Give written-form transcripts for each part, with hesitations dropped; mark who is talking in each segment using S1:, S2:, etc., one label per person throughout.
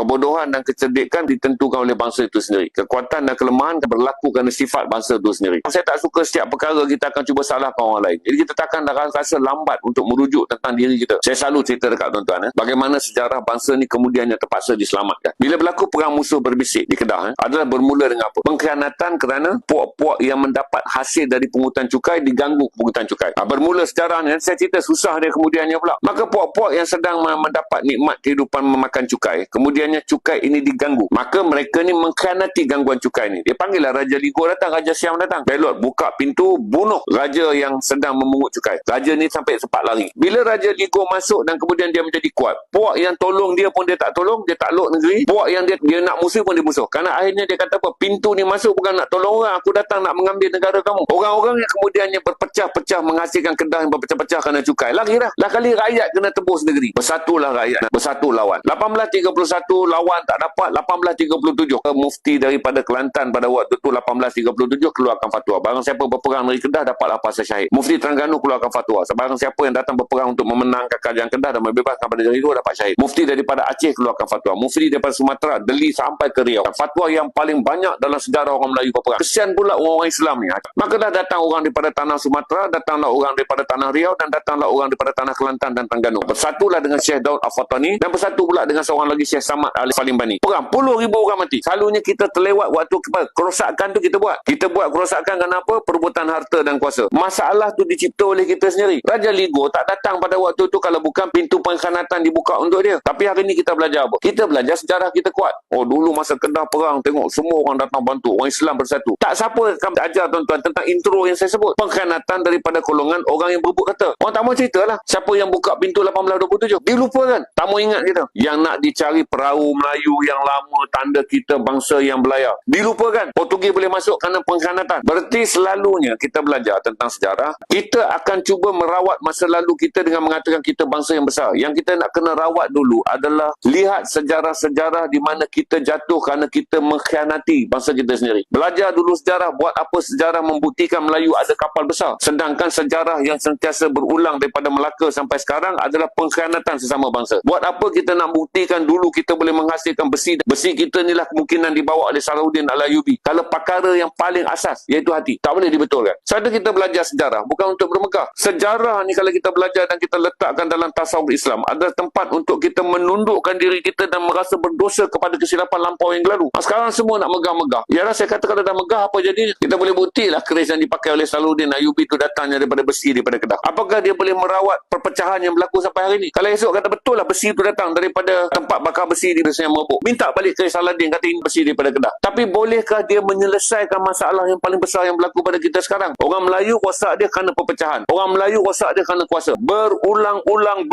S1: Kebodohan dan kecerdikan ditentukan oleh bangsa itu sendiri. Kekuatan dan kelemahan berlaku kerana sifat bangsa itu sendiri. Saya tak suka setiap perkara kita akan cuba salahkan orang lain. Jadi kita takkan rasa lambat untuk merujuk tentang diri kita. Saya selalu cerita dekat tuan-tuan, bagaimana sejarah bangsa ni kemudiannya terpaksa diselamatkan. Bila berlaku perang musuh berbisik di Kedah, adalah bermula dengan apa? Pengkhianatan kerana puak-puak yang mendapat hasil dari pungutan cukai diganggu pungutan cukai. Bermula sejarahnya, saya cerita susah dia kemudiannya pula. Maka puak-puak yang sedang mendapat nikmat kehidupan memakan cukai, kemudiannya cukai ini diganggu. Maka mereka ni mengkhianati gangguan cukai ni. Dia panggillah Raja Ligo datang, Raja Siam datang. Belot buka pintu, bunuh raja yang sedang memungut cukai. Raja ni sampai sempat lari. Bila Raja Ligo masuk dan kemudian dia menjadi kuat, puak yang tolong dia pun dia tak tolong, dia takluk negeri. Puak yang dia nak musuh pun dia musuh. Kerana akhirnya dia kata apa? Pintu ni masuk bukan nak tolong orang, aku datang nak mengambil negara kamu. Orang-orang yang kemudiannya berpecah-pecah menghasilkan Kedah yang berpecah-pecah kerana cukai. Lagi dah. Lah kali rakyat kena tebus negeri. Bersatulah rakyat. Bersatu lawan. 1831 lawan tak dapat. 1837 mufti daripada Kelantan pada waktu tu 1837 keluarkan fatwa. Barang siapa berperang dari Kedah dapatlah pasal syahid. Mufti Terengganu keluarkan fatwa. Barang siapa yang datang berperang untuk memenangkan kerajaan Kedah dan membebaskan pada diri itu dapat syahid. Mufti daripada Aceh keluarkan fatwa. Mufti daripada Sumatera, Delhi sampai ke Riau. Fatwa yang paling banyak dalam sejarah orang Melayu berperang. Kesian pula orang Islam ni. Maka dah datang orang daripada tanah Sumatera, datanglah orang daripada tanah Riau dan datanglah orang daripada tanah Kelantan dan Terengganu. Bersatulah dengan Syekh Daud Al-Fatani dan bersatu pula dengan seorang lagi Syekh Samad Al-Falimbani. Perang puluh ribu orang mati. Selalunya kita terlewat waktu kerosakan tu kita buat. Kita buat kerosakan kenapa? Perebutan harta dan kuasa. Masalah tu dicipta oleh kita sendiri. Raja Ligo tak datang pada waktu tu kalau bukan pintu pengkhianatan dibuka untuk dia. Tapi hari ni kita belajar apa? Kita belajar sejarah kita kuat. Oh dulu masa Kedah perang tengok semua orang datang bantu. Orang Islam bersatu. Tak siapa akan ajar tuan-tuan tentang intro yang saya sebut. Pengkhianatan daripada golongan orang yang berebut kata. Orang tak mau ceritalah. Siapa yang buka pintu 1827? Dia lupa kan? Tak mau ingat kita. Yang nak dicari perahu Melayu yang lama, tanda kita bangsa yang belayar. Dilupakan. Portugis boleh masuk kerana pengkhianatan. Berarti selalunya kita belajar tentang sejarah. Kita akan cuba merawat masa lalu kita dengan mengatakan kita bangsa yang besar. Yang kita nak kena rawat dulu adalah lihat sejarah-sejarah di mana kita jatuh kerana kita mengkhianati bangsa kita sendiri. Belajar dulu sejarah. Buat apa sejarah membuktikan Melayu ada kapal besar. Sedangkan sejarah yang sentiasa berulang daripada Melaka sampai sekarang adalah pengkhianatan sesama bangsa. Buat apa kita nak buktikan dulu kita boleh menghasilkan besi. Besi kita inilah kemungkinan dibawa oleh Salahuddin Al-Ayyubi. Kalau perkara yang paling asas, iaitu hati. Tak boleh dibetulkan. Saya kita belajar sejarah. Bukan untuk bermegah. Sejarah ni kalau kita belajar dan kita letakkan dalam tasawuf Islam, adalah tempat untuk kita menundukkan diri kita dan merasa berdosa kepada kesilapan lampau yang lalu. Sekarang semua nak megah-megah. Yalah saya kata kalau dah megah apa jadi? Kita boleh buktilah keris yang dipakai oleh Salahuddin Ayyubi itu datangnya daripada besi daripada Kedah. Apakah dia boleh merawat perpecahan yang berlaku sampai hari ini? Kalau esok kata betul lah besi itu datang daripada tempat bakar besi di Desa yang Merebuk. Minta balik keris Salahuddin kata ini besi daripada Kedah. Tapi bolehkah dia menyelesaikan masalah yang paling besar yang berlaku pada kita sekarang? Orang Melayu rosak dia kerana perpecahan. Orang Melayu rosak dia kerana kuasa. Berulang-ulang.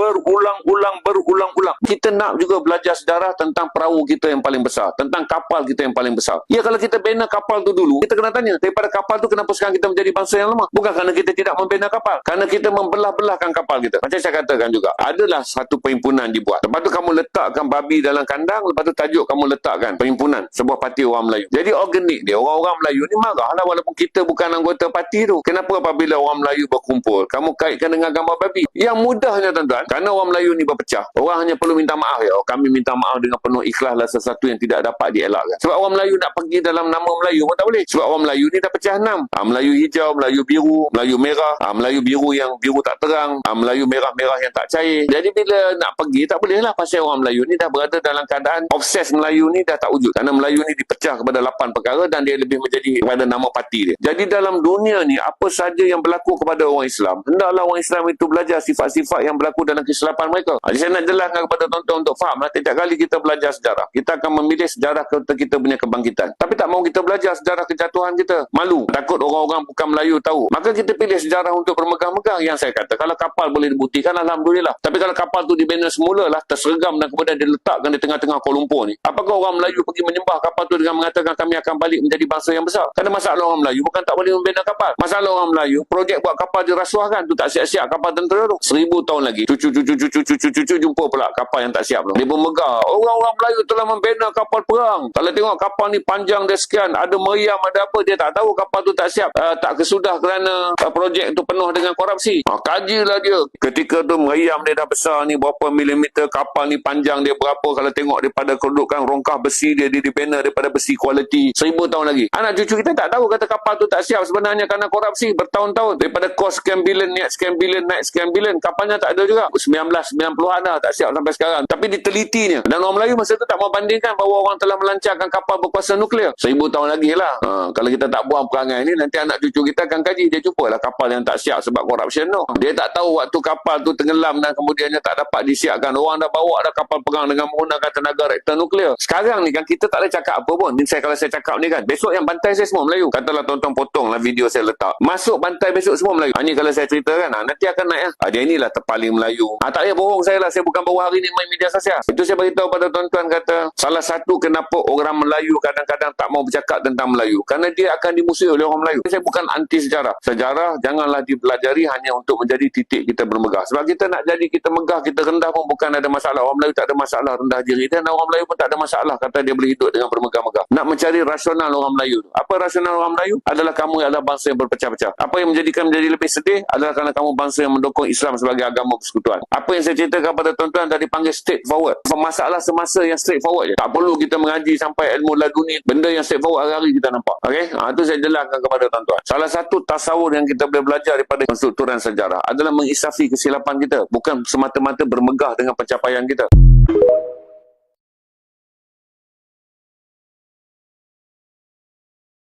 S1: Kita nak juga belajar sejarah tentang perahu kita yang paling besar. Tentang kapal kita yang paling besar. Ya kalau kita bina kapal tu dulu, kita kena tanya, daripada kapal tu kenapa sekarang kita menjadi bangsa yang lemah? Bukan kerana kita tidak membina kapal. Kerana kita membelah-belahkan kapal kita. Macam saya katakan juga, adalah satu perhimpunan dibuat. Lepas tu kamu letakkan babi dalam kandang, lepas tu tajuk kamu letakkan perhimpunan, sebuah parti orang Melayu. Jadi organik dia, orang-orang Melayu ni marahlah walaupun kita bukan anggota parti tu. Kenapa apabila orang Melayu berkumpul, kamu kaitkan dengan gambar babi? Yang mudahnya tuan-tuan, kerana orang Melayu ni berpecah. Orang hanya perlu minta maaf ya. Kami minta maaf dengan penuh ikhlaslah sesuatu yang tidak dapat dielakkan. Sebab orang Melayu nak pergi dalam nama Melayu pun tak boleh. Sebab orang Melayu ni dah pecah 6. Melayu hijau, Melayu biru, Melayu merah, Melayu biru yang biru tak terang, Melayu merah-merah yang tak cair. Jadi bila nak pergi tak boleh lah pasal orang Melayu ni dah berada dalam keadaan obses Melayu ni dah tak wujud. Kerana Melayu ni dipecah kepada 8 perkara dan dia lebih menjadi kepada nama parti dia. Jadi dalam dunia ni apa saja yang berlaku kepada orang Islam, hendaklah orang Islam itu belajar sifat-sifat yang berlaku dalam kesilapan mereka. Jadi saya nak jelaskan kepada tuan-tuan untuk faham lah. Setiap kali kita belajar sejarah, kita akan memilih sejarah kita punya kebangkitan. Tapi tak mahu kita belajar sejarah kejatuhan kita. Malu. Takut orang-orang bukan Melayu tahu. Maka kita pilih sejarah untuk bermegah-megah. Yang saya kata, kalau kapal boleh dibuktikan, Alhamdulillah. Tapi kalau kapal tu dibina semula lah, tersergam dan kemudian diletakkan di tengah-tengah Kuala Lumpur ni. Apakah orang Melayu pergi menyembah kapal tu dengan mengatakan kami akan balik menjadi bangsa yang besar? Kerana masalah orang Melayu bukan tak boleh membina kapal. Masalah orang Melayu, projek buat kapal dirasuahkan. Tu tak siap-siap kapal tentera tu. 1000 tahun lagi. Cucu jumpa pula kapal yang tak siap tu. Dia bermegah. Orang-orang Melayu telah membina kapal perang. Kalau tengok kapal ni panjang dia sekian, ada meriam, ada apa, dia tak tahu kapal tu tak siap. Tak kesudah kerana projek tu penuh dengan korupsi. Kajilah dia. Ketika tu meriam dia dah besar ni, berapa milimeter, kapal ni panjang dia berapa. Kalau tengok daripada kedudukan rongkah besi dia dibina daripada besi kualiti 1000 tahun lagi. Anak cucu kita tak tahu kata kapal tu tak siap sebenarnya kerana korupsi bertahun-tahun. Daripada kos sekian bilion, naik sekian bilion, naik sekian bilion, kapalnya tak ada juga. 1990-an dah tak siap sampai sekarang. Tapi ditelitinya. Dan orang Melayu masa tu tak mau bandingkan bahawa orang telah melancarkan kapal berkuasa nuklear. 1000 tahun lagi lah. Kalau kita tak buang perangai ni, nanti anak cucu kita akan kaji. Dia jumpalah kapal yang tak siap sebab korupsi. No. Dia tak tahu waktu kapal tu tenggelam dan kemudiannya tak dapat disiapkan. Orang dah bawa dah kapal perang dengan menggunakan tenaga reaktor nuklear. Sekarang ni kan kita tak ada cakap apa pun. Ni kalau saya cakap ni kan, besok yang bantai saya semua Melayu. Katalah tuan-tuan potonglah video saya letak. Masuk bantai besok semua Melayu. Ini kalau saya cerita kan, nanti akan naik. Dia inilah terpaling Melayu. Tak payah bohong saya lah. Saya bukan baru hari ni main media sosial. Itu saya beritahu pada tuan-tuan kata, salah satu kenapa orang Melayu kadang-kadang tak mau bercakap tentang Melayu. Kerana dia akan dimusuhi oleh orang Melayu. Saya bukan anti sejarah. Sejarah janganlah dipelajari hanya untuk menjadi titik kita bermegah. Sebab kita nak jadi kita megah, kita rendah pun bukan ada masalah. Orang Melayu tak ada masalah rendah diri. Dan orang Melayu pun tak ada masalah kata dia boleh hidup dengan bermegah-megah. Nak mencari rasional orang Melayu. Apa rasional orang Melayu? Adalah kamu adalah bangsa yang berpecah-pecah. Apa yang menjadikan menjadi lebih sedih adalah kerana kamu bangsa yang mendukung Islam sebagai agama persekutuan. Apa yang saya ceritakan kepada tuan-tuan tadi panggil straightforward. Masalah semasa yang straightforward je. Tak perlu kita mengaji sampai ilmu laduni. Benda yang straightforward hari-hari kita nampak. Okey? Itu saya jelaskan kepada tuan-tuan. Salah satu tasawur yang kita boleh belajar daripada konstrukturan sejarah adalah mengisafi kesilapan kita. Bukan semata-mata bermegah dengan pencapaian kita.